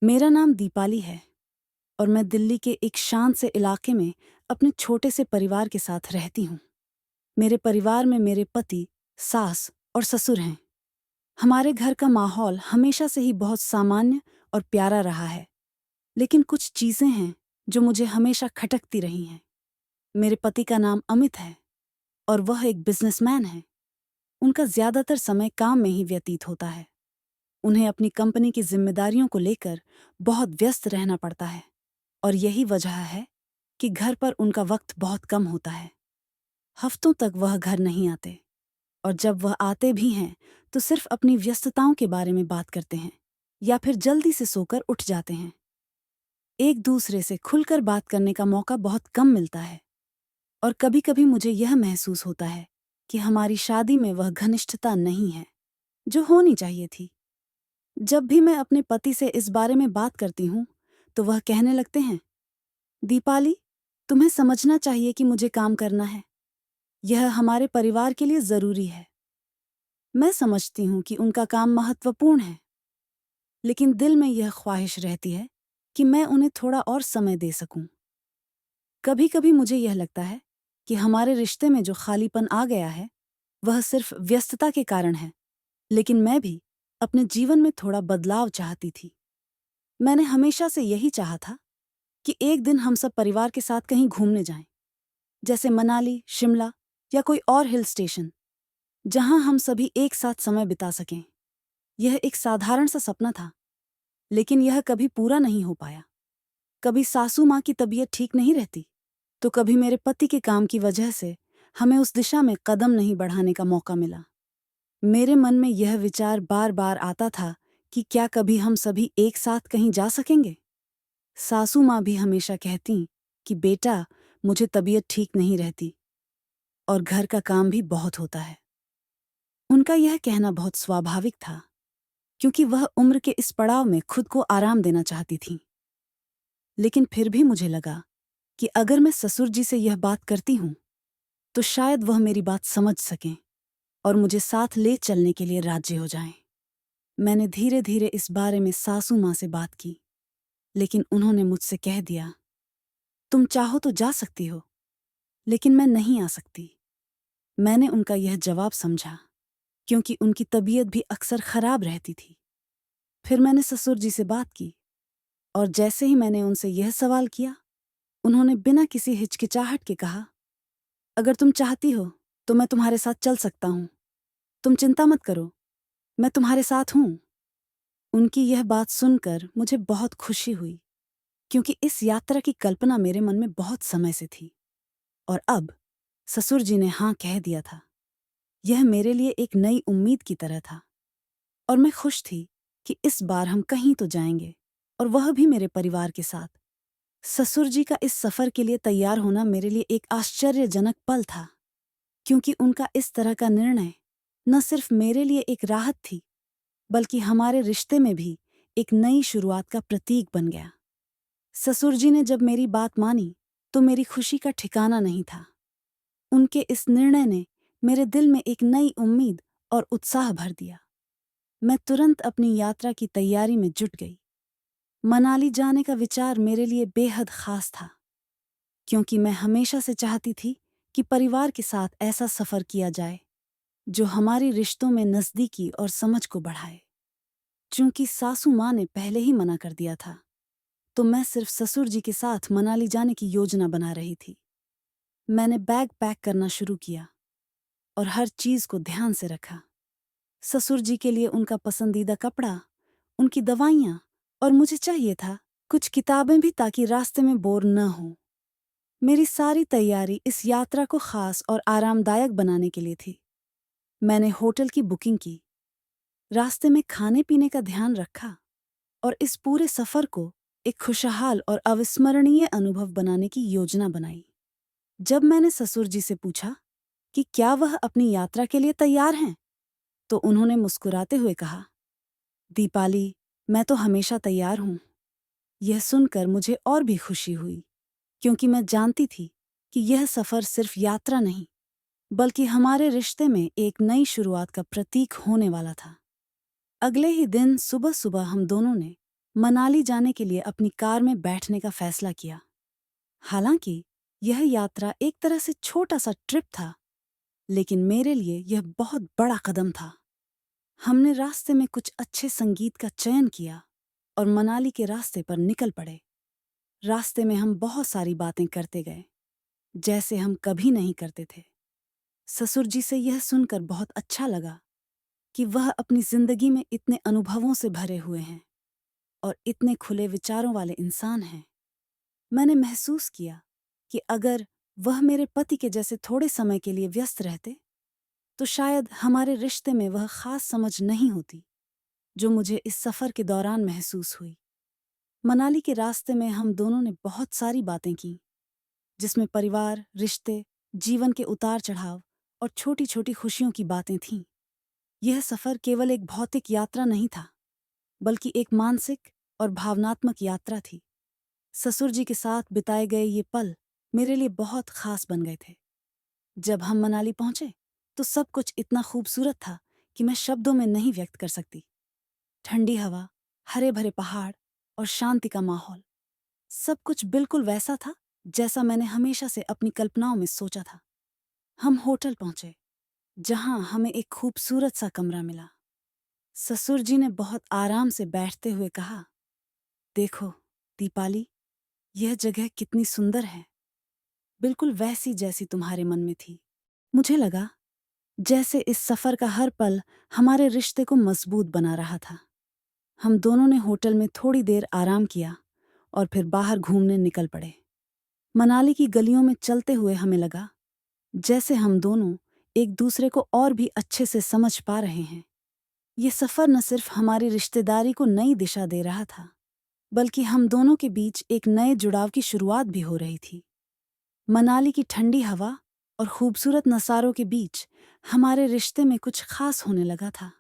मेरा नाम दीपाली है और मैं दिल्ली के एक शांत से इलाके में अपने छोटे से परिवार के साथ रहती हूँ। मेरे परिवार में मेरे पति, सास और ससुर हैं। हमारे घर का माहौल हमेशा से ही बहुत सामान्य और प्यारा रहा है, लेकिन कुछ चीजें हैं जो मुझे हमेशा खटकती रही हैं। मेरे पति का नाम अमित है और वह एक बिजनेसमैन है। उनका ज्यादातर समय काम में ही व्यतीत होता है। उन्हें अपनी कंपनी की जिम्मेदारियों को लेकर बहुत व्यस्त रहना पड़ता है और यही वजह है कि घर पर उनका वक्त बहुत कम होता है। हफ्तों तक वह घर नहीं आते और जब वह आते भी हैं तो सिर्फ अपनी व्यस्तताओं के बारे में बात करते हैं या फिर जल्दी से सोकर उठ जाते हैं। एक दूसरे से खुलकर बात करने का मौका बहुत कम मिलता है और कभी-कभी मुझे यह महसूस होता है कि हमारी शादी में वह घनिष्ठता नहीं है जो होनी चाहिए थी। जब भी मैं अपने पति से इस बारे में बात करती हूँ तो वह कहने लगते हैं, दीपाली, तुम्हें समझना चाहिए कि मुझे काम करना है। यह हमारे परिवार के लिए जरूरी है। मैं समझती हूँ कि उनका काम महत्वपूर्ण है, लेकिन दिल में यह ख्वाहिश रहती है कि मैं उन्हें थोड़ा और समय दे सकूं। कभी कभी मुझे यह लगता है कि हमारे रिश्ते में जो खालीपन आ गया है वह सिर्फ व्यस्तता के कारण है, लेकिन मैं भी अपने जीवन में थोड़ा बदलाव चाहती थी। मैंने हमेशा से यही चाहा था कि एक दिन हम सब परिवार के साथ कहीं घूमने जाएं, जैसे मनाली, शिमला या कोई और हिल स्टेशन, जहां हम सभी एक साथ समय बिता सकें। यह एक साधारण सा सपना था, लेकिन यह कभी पूरा नहीं हो पाया। कभी सासू माँ की तबीयत ठीक नहीं रहती, तो कभी मेरे पति के काम की वजह से हमें उस दिशा में कदम नहीं बढ़ाने का मौका मिला। मेरे मन में यह विचार बार बार आता था कि क्या कभी हम सभी एक साथ कहीं जा सकेंगे। सासू माँ भी हमेशा कहती कि बेटा, मुझे तबीयत ठीक नहीं रहती और घर का काम भी बहुत होता है। उनका यह कहना बहुत स्वाभाविक था, क्योंकि वह उम्र के इस पड़ाव में खुद को आराम देना चाहती थीं। लेकिन फिर भी मुझे लगा कि अगर मैं ससुर जी से यह बात करती हूँ तो शायद वह मेरी बात समझ सकें और मुझे साथ ले चलने के लिए राजी हो जाएं। मैंने धीरे धीरे इस बारे में सासू माँ से बात की, लेकिन उन्होंने मुझसे कह दिया, तुम चाहो तो जा सकती हो, लेकिन मैं नहीं आ सकती। मैंने उनका यह जवाब समझा, क्योंकि उनकी तबीयत भी अक्सर खराब रहती थी। फिर मैंने ससुर जी से बात की और जैसे ही मैंने उनसे यह सवाल किया, उन्होंने बिना किसी हिचकिचाहट के कहा, अगर तुम चाहती हो तो मैं तुम्हारे साथ चल सकता हूँ। तुम चिंता मत करो, मैं तुम्हारे साथ हूँ। उनकी यह बात सुनकर मुझे बहुत खुशी हुई, क्योंकि इस यात्रा की कल्पना मेरे मन में बहुत समय से थी और अब ससुर जी ने हाँ कह दिया था। यह मेरे लिए एक नई उम्मीद की तरह था और मैं खुश थी कि इस बार हम कहीं तो जाएंगे, और वह भी मेरे परिवार के साथ। ससुर जी का इस सफर के लिए तैयार होना मेरे लिए एक आश्चर्यजनक पल था, क्योंकि उनका इस तरह का निर्णय न सिर्फ मेरे लिए एक राहत थी, बल्कि हमारे रिश्ते में भी एक नई शुरुआत का प्रतीक बन गया। ससुर जी ने जब मेरी बात मानी तो मेरी खुशी का ठिकाना नहीं था। उनके इस निर्णय ने मेरे दिल में एक नई उम्मीद और उत्साह भर दिया। मैं तुरंत अपनी यात्रा की तैयारी में जुट गई। मनाली जाने का विचार मेरे लिए बेहद खास था, क्योंकि मैं हमेशा से चाहती थी कि परिवार के साथ ऐसा सफर किया जाए जो हमारी रिश्तों में नज़दीकी और समझ को बढ़ाए। चूंकि सासू माँ ने पहले ही मना कर दिया था, तो मैं सिर्फ ससुर जी के साथ मनाली जाने की योजना बना रही थी। मैंने बैग पैक करना शुरू किया और हर चीज को ध्यान से रखा। ससुर जी के लिए उनका पसंदीदा कपड़ा, उनकी दवाइयाँ, और मुझे चाहिए था कुछ किताबें भी, ताकि रास्ते में बोर न हो। मेरी सारी तैयारी इस यात्रा को खास और आरामदायक बनाने के लिए थी। मैंने होटल की बुकिंग की, रास्ते में खाने पीने का ध्यान रखा और इस पूरे सफर को एक खुशहाल और अविस्मरणीय अनुभव बनाने की योजना बनाई। जब मैंने ससुर जी से पूछा कि क्या वह अपनी यात्रा के लिए तैयार हैं, तो उन्होंने मुस्कुराते हुए कहा, दीपाली, मैं तो हमेशा तैयार हूँ। यह सुनकर मुझे और भी खुशी हुई, क्योंकि मैं जानती थी कि यह सफर सिर्फ यात्रा नहीं, बल्कि हमारे रिश्ते में एक नई शुरुआत का प्रतीक होने वाला था। अगले ही दिन सुबह सुबह हम दोनों ने मनाली जाने के लिए अपनी कार में बैठने का फैसला किया। हालांकि यह यात्रा एक तरह से छोटा सा ट्रिप था, लेकिन मेरे लिए यह बहुत बड़ा कदम था। हमने रास्ते में कुछ अच्छे संगीत का चयन किया और मनाली के रास्ते पर निकल पड़े। रास्ते में हम बहुत सारी बातें करते गए, जैसे हम कभी नहीं करते थे। ससुर जी से यह सुनकर बहुत अच्छा लगा कि वह अपनी जिंदगी में इतने अनुभवों से भरे हुए हैं और इतने खुले विचारों वाले इंसान हैं। मैंने महसूस किया कि अगर वह मेरे पति के जैसे थोड़े समय के लिए व्यस्त रहते, तो शायद हमारे रिश्ते में वह खास समझ नहीं होती जो मुझे इस सफर के दौरान महसूस हुई। मनाली के रास्ते में हम दोनों ने बहुत सारी बातें की, जिसमें परिवार, रिश्ते, जीवन के उतार चढ़ाव और छोटी छोटी खुशियों की बातें थीं। यह सफर केवल एक भौतिक यात्रा नहीं था, बल्कि एक मानसिक और भावनात्मक यात्रा थी। ससुर जी के साथ बिताए गए ये पल मेरे लिए बहुत खास बन गए थे। जब हम मनाली पहुंचे तो सब कुछ इतना खूबसूरत था कि मैं शब्दों में नहीं व्यक्त कर सकती। ठंडी हवा, हरे भरे पहाड़ और शांति का माहौल, सब कुछ बिल्कुल वैसा था जैसा मैंने हमेशा से अपनी कल्पनाओं में सोचा था। हम होटल पहुंचे, जहां हमें एक खूबसूरत सा कमरा मिला। ससुर जी ने बहुत आराम से बैठते हुए कहा, देखो दीपाली, यह जगह कितनी सुंदर है, बिल्कुल वैसी जैसी तुम्हारे मन में थी। मुझे लगा जैसे इस सफर का हर पल हमारे रिश्ते को मजबूत बना रहा था। हम दोनों ने होटल में थोड़ी देर आराम किया और फिर बाहर घूमने निकल पड़े। मनाली की गलियों में चलते हुए हमें लगा जैसे हम दोनों एक दूसरे को और भी अच्छे से समझ पा रहे हैं। ये सफर न सिर्फ हमारी रिश्तेदारी को नई दिशा दे रहा था, बल्कि हम दोनों के बीच एक नए जुड़ाव की शुरुआत भी हो रही थी। मनाली की ठंडी हवा और खूबसूरत नज़ारों के बीच हमारे रिश्ते में कुछ खास होने लगा था।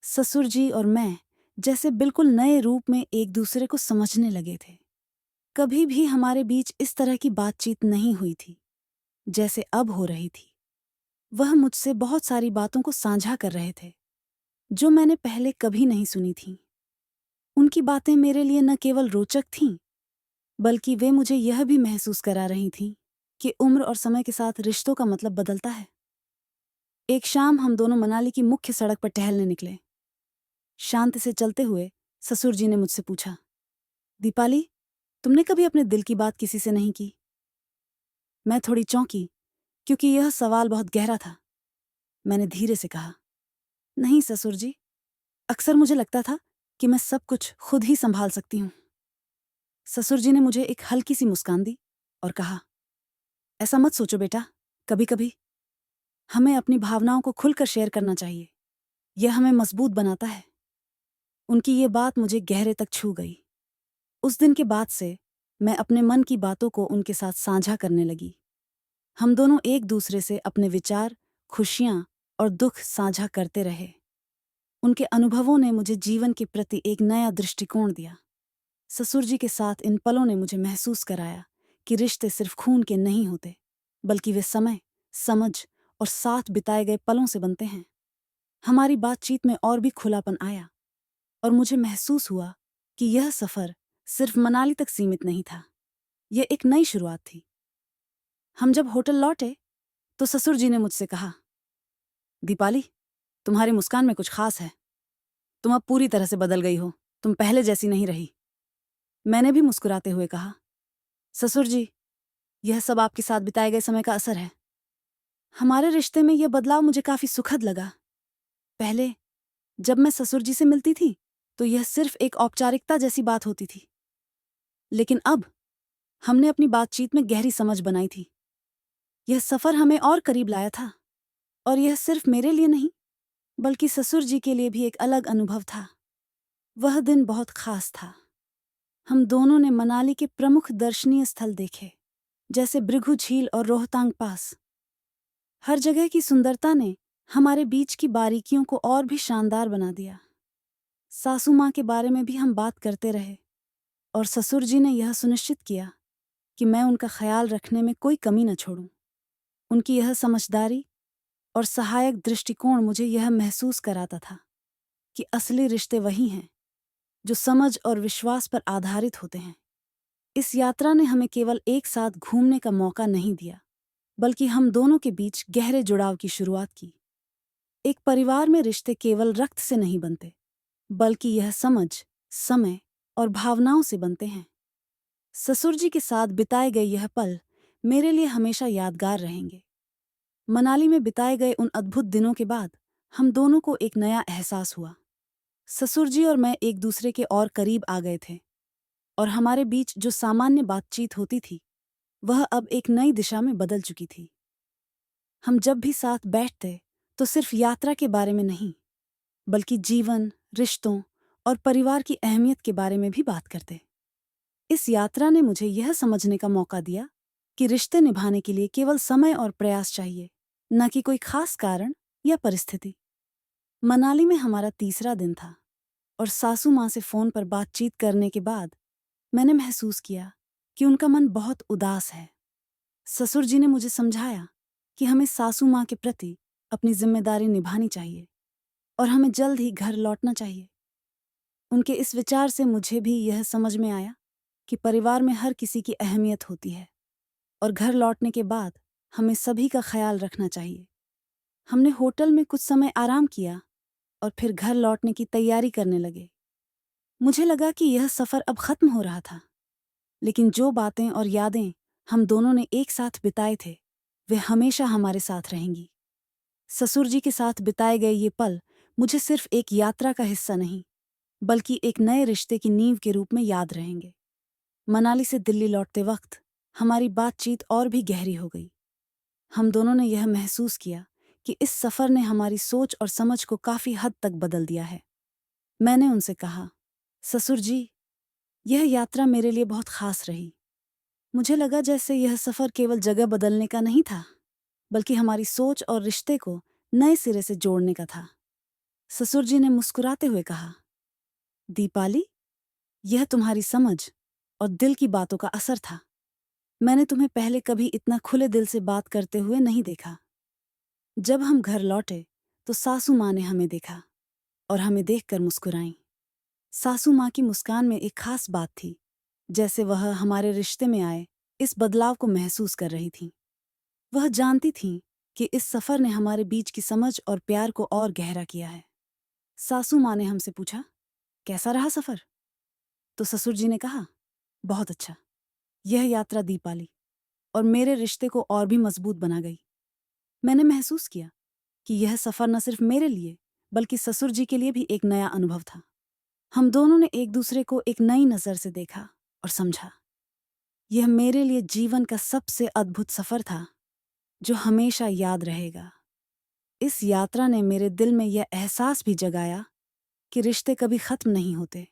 ससुर जी और मैं जैसे बिल्कुल नए रूप में एक दूसरे को समझने लगे थे। कभी भी हमारे बीच इस तरह की बातचीत नहीं हुई थी जैसे अब हो रही थी। वह मुझसे बहुत सारी बातों को साझा कर रहे थे जो मैंने पहले कभी नहीं सुनी थीं। उनकी बातें मेरे लिए न केवल रोचक थीं, बल्कि वे मुझे यह भी महसूस करा रही थीं कि उम्र और समय के साथ रिश्तों का मतलब बदलता है। एक शाम हम दोनों मनाली की मुख्य सड़क पर टहलने निकले। शांति से चलते हुए ससुर जी ने मुझसे पूछा, दीपाली, तुमने कभी अपने दिल की बात किसी से नहीं की? मैं थोड़ी चौंकी, क्योंकि यह सवाल बहुत गहरा था। मैंने धीरे से कहा, नहीं ससुर जी, अक्सर मुझे लगता था कि मैं सब कुछ खुद ही संभाल सकती हूँ। ससुर जी ने मुझे एक हल्की सी मुस्कान दी और कहा, ऐसा मत सोचो बेटा, कभी कभी हमें अपनी भावनाओं को खुलकर शेयर करना चाहिए। यह हमें मजबूत बनाता है। उनकी ये बात मुझे गहरे तक छू गई। उस दिन के बाद से मैं अपने मन की बातों को उनके साथ साझा करने लगी। हम दोनों एक दूसरे से अपने विचार, खुशियां और दुख साझा करते रहे। उनके अनुभवों ने मुझे जीवन के प्रति एक नया दृष्टिकोण दिया। ससुर जी के साथ इन पलों ने मुझे महसूस कराया कि रिश्ते सिर्फ खून के नहीं होते, बल्कि वे समय, समझ और साथ बिताए गए पलों से बनते हैं। हमारी बातचीत में और भी खुलापन आया और मुझे महसूस हुआ कि यह सफर सिर्फ मनाली तक सीमित नहीं था। यह एक नई शुरुआत थी। हम जब होटल लौटे तो ससुर जी ने मुझसे कहा, दीपाली, तुम्हारी मुस्कान में कुछ खास है। तुम अब पूरी तरह से बदल गई हो, तुम पहले जैसी नहीं रही। मैंने भी मुस्कुराते हुए कहा, ससुर जी, यह सब आपके साथ बिताए गए समय का असर है। हमारे रिश्ते में यह बदलाव मुझे काफी सुखद लगा। पहले जब मैं ससुर जी से मिलती थी तो यह सिर्फ एक औपचारिकता जैसी बात होती थी, लेकिन अब हमने अपनी बातचीत में गहरी समझ बनाई थी। यह सफर हमें और करीब लाया था, और यह सिर्फ मेरे लिए नहीं, बल्कि ससुर जी के लिए भी एक अलग अनुभव था। वह दिन बहुत खास था। हम दोनों ने मनाली के प्रमुख दर्शनीय स्थल देखे, जैसे भृगु झील और रोहतांग पास। हर जगह की सुंदरता ने हमारे बीच की बारीकियों को और भी शानदार बना दिया। सासू माँ के बारे में भी हम बात करते रहे, और ससुर जी ने यह सुनिश्चित किया कि मैं उनका ख्याल रखने में कोई कमी न छोड़ूं। उनकी यह समझदारी और सहायक दृष्टिकोण मुझे यह महसूस कराता था कि असली रिश्ते वही हैं जो समझ और विश्वास पर आधारित होते हैं। इस यात्रा ने हमें केवल एक साथ घूमने का मौका नहीं दिया, बल्कि हम दोनों के बीच गहरे जुड़ाव की शुरुआत की। एक परिवार में रिश्ते केवल रक्त से नहीं बनते, बल्कि यह समझ, समय और भावनाओं से बनते हैं। ससुर जी के साथ बिताए गए यह पल मेरे लिए हमेशा यादगार रहेंगे। मनाली में बिताए गए उन अद्भुत दिनों के बाद हम दोनों को एक नया एहसास हुआ। ससुर जी और मैं एक दूसरे के और करीब आ गए थे, और हमारे बीच जो सामान्य बातचीत होती थी वह अब एक नई दिशा में बदल चुकी थी। हम जब भी साथ बैठते तो सिर्फ यात्रा के बारे में नहीं, बल्कि जीवन, रिश्तों और परिवार की अहमियत के बारे में भी बात करते। इस यात्रा ने मुझे यह समझने का मौका दिया कि रिश्ते निभाने के लिए केवल समय और प्रयास चाहिए, न कि कोई खास कारण या परिस्थिति। मनाली में हमारा तीसरा दिन था, और सासू माँ से फोन पर बातचीत करने के बाद मैंने महसूस किया कि उनका मन बहुत उदास है। ससुर जी ने मुझे समझाया कि हमें सासू माँ के प्रति अपनी जिम्मेदारी निभानी चाहिए और हमें जल्द ही घर लौटना चाहिए। उनके इस विचार से मुझे भी यह समझ में आया कि परिवार में हर किसी की अहमियत होती है, और घर लौटने के बाद हमें सभी का ख्याल रखना चाहिए। हमने होटल में कुछ समय आराम किया और फिर घर लौटने की तैयारी करने लगे। मुझे लगा कि यह सफ़र अब ख़त्म हो रहा था, लेकिन जो बातें और यादें हम दोनों ने एक साथ बिताए थे वे हमेशा हमारे साथ रहेंगी। ससुर जी के साथ बिताए गए ये पल मुझे सिर्फ एक यात्रा का हिस्सा नहीं, बल्कि एक नए रिश्ते की नींव के रूप में याद रहेंगे। मनाली से दिल्ली लौटते वक्त हमारी बातचीत और भी गहरी हो गई। हम दोनों ने यह महसूस किया कि इस सफ़र ने हमारी सोच और समझ को काफ़ी हद तक बदल दिया है। मैंने उनसे कहा, ससुर जी, यह यात्रा मेरे लिए बहुत ख़ास रही। मुझे लगा जैसे यह सफ़र केवल जगह बदलने का नहीं था, बल्कि हमारी सोच और रिश्ते को नए सिरे से जोड़ने का था। ससुर जी ने मुस्कुराते हुए कहा, दीपाली, यह तुम्हारी समझ और दिल की बातों का असर था। मैंने तुम्हें पहले कभी इतना खुले दिल से बात करते हुए नहीं देखा। जब हम घर लौटे तो सासू माँ ने हमें देखा और हमें देखकर मुस्कुराईं। सासू माँ की मुस्कान में एक खास बात थी, जैसे वह हमारे रिश्ते में आए इस बदलाव को महसूस कर रही थीं। वह जानती थीं कि इस सफ़र ने हमारे बीच की समझ और प्यार को और गहरा किया है। सासू माँ ने हमसे पूछा, कैसा रहा सफ़र? तो ससुर जी ने कहा, बहुत अच्छा। यह यात्रा दीपाली और मेरे रिश्ते को और भी मजबूत बना गई। मैंने महसूस किया कि यह सफ़र न सिर्फ मेरे लिए बल्कि ससुर जी के लिए भी एक नया अनुभव था। हम दोनों ने एक दूसरे को एक नई नज़र से देखा और समझा। यह मेरे लिए जीवन का सबसे अद्भुत सफ़र था, जो हमेशा याद रहेगा। इस यात्रा ने मेरे दिल में यह एहसास भी जगाया कि रिश्ते कभी ख़त्म नहीं होते,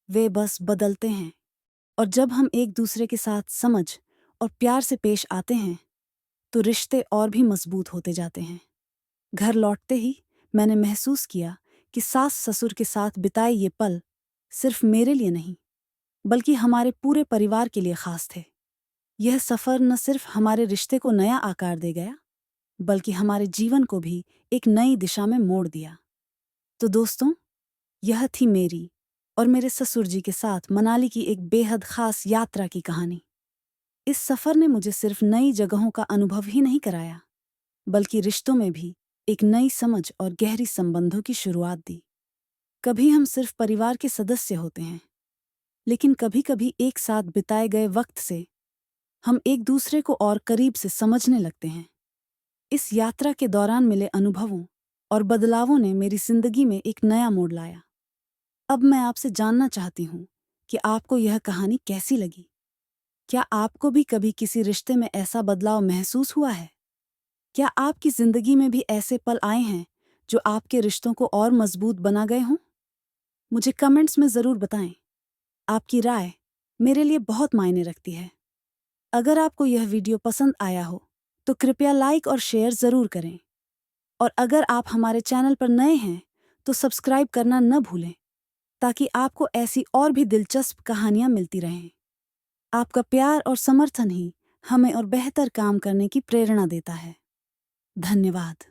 वे बस बदलते हैं। और जब हम एक दूसरे के साथ समझ और प्यार से पेश आते हैं तो रिश्ते और भी मजबूत होते जाते हैं। घर लौटते ही मैंने महसूस किया कि सास ससुर के साथ बिताए ये पल सिर्फ मेरे लिए नहीं, बल्कि हमारे पूरे परिवार के लिए खास थे। यह सफ़र न सिर्फ हमारे रिश्ते को नया आकार दे गया, बल्कि हमारे जीवन को भी एक नई दिशा में मोड़ दिया। तो दोस्तों, यह थी मेरी और मेरे ससुर जी के साथ मनाली की एक बेहद खास यात्रा की कहानी। इस सफ़र ने मुझे सिर्फ नई जगहों का अनुभव ही नहीं कराया, बल्कि रिश्तों में भी एक नई समझ और गहरी संबंधों की शुरुआत दी। कभी हम सिर्फ परिवार के सदस्य होते हैं, लेकिन कभी-कभी एक साथ बिताए गए वक्त से हम एक दूसरे को और करीब से समझने लगते हैं। इस यात्रा के दौरान मिले अनुभवों और बदलावों ने मेरी जिंदगी में एक नया मोड़ लाया। अब मैं आपसे जानना चाहती हूँ कि आपको यह कहानी कैसी लगी? क्या आपको भी कभी किसी रिश्ते में ऐसा बदलाव महसूस हुआ है? क्या आपकी जिंदगी में भी ऐसे पल आए हैं जो आपके रिश्तों को और मजबूत बना गए हों? मुझे कमेंट्स में ज़रूर बताएं। आपकी राय मेरे लिए बहुत मायने रखती है। अगर आपको यह वीडियो पसंद आया हो तो कृपया लाइक और शेयर ज़रूर करें। और अगर आप हमारे चैनल पर नए हैं तो सब्सक्राइब करना न भूलें, ताकि आपको ऐसी और भी दिलचस्प कहानियाँ मिलती रहें। आपका प्यार और समर्थन ही हमें और बेहतर काम करने की प्रेरणा देता है। धन्यवाद।